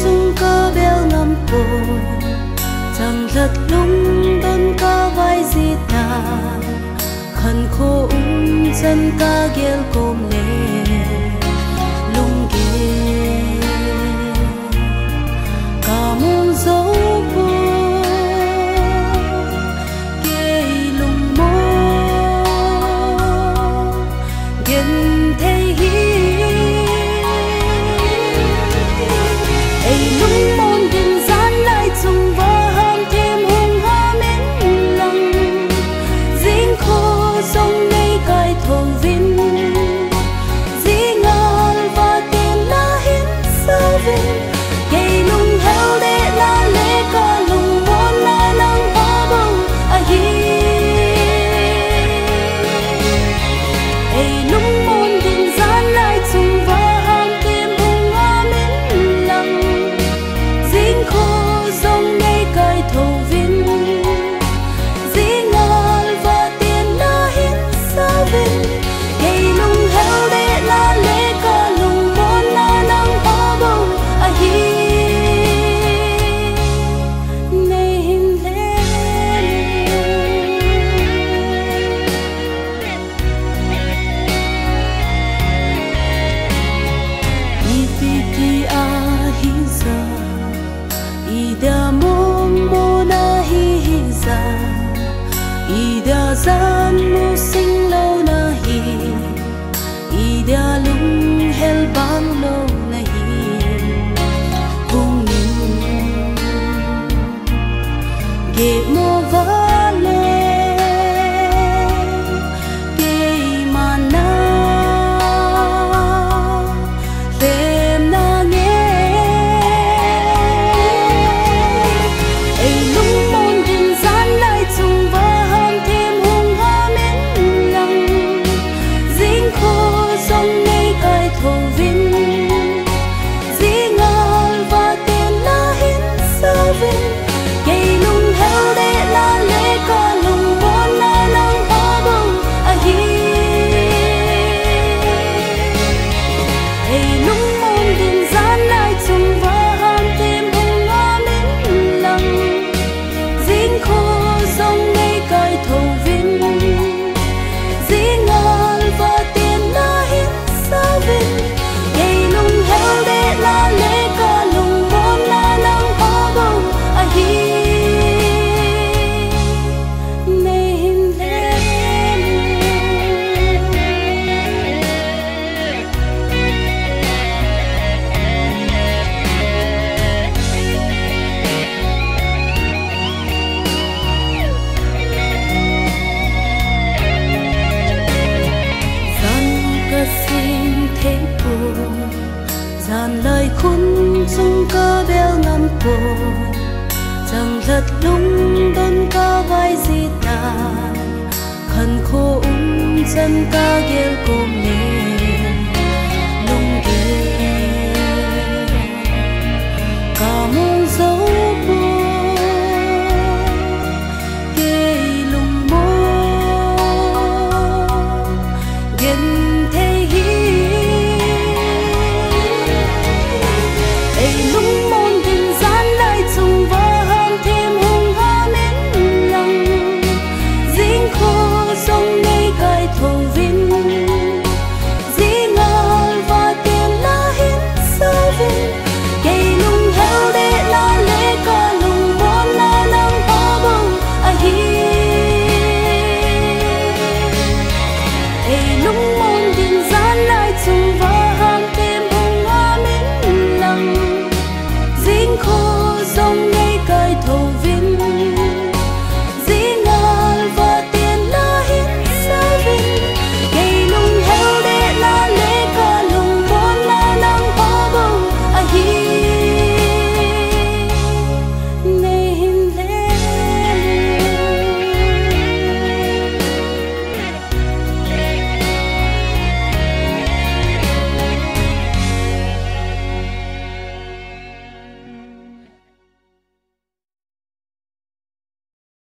chung ca bel ngam po chẳng thật lung đôn ca vai di ta khăn khô chân ca gel com le lung ge ca mong dấu po ge lung mo gen thấy hi ai lung môn đình gian lại chung và ham thêm hung ha mến lòng dính khô sông nay cài thùng vinh dĩ ngal và tiền la hiến sao vinh gây lung heo để la lê ca lung môn na nang hoa bầu a hi ai lung môn đình gian lại chung và ham thêm hung ha mến lòng dính khô sông nay cài thùng vinh dĩ ngal và tiền la hiến sao vinh gây lung heo để la lê ca lung môn na nang hoa bầu a hi nay hin lên ipiti a hi za ida mong mo na hi za ida zan mo sing lâu na hi ida lung hel bang lâu na hi hung nin ge mo va le ge mana tem na nghe ai lung môn đình gian lại chung và ham thêm hung ha mến lòng dính khô sông nay cài thùng vinh dĩ ngal và tiền la hiến sao vinh gây lung heo để la lê ca lung môn na nang hoa bầu a hi ai lung môn đình gian lại chung và ham thêm hung ha mến lòng dính khô sông nay cài thùng vinh dĩ ngal và tiền la hiến sao vinh gây lung heo để la lê ca lung môn na nang hoa bầu a hi nay hin lên gian ca xin thế buồn gian lời khun chung ca bel ngam po chẳng thật lung đôn ca vai di ta khăn khô chân ca gel com le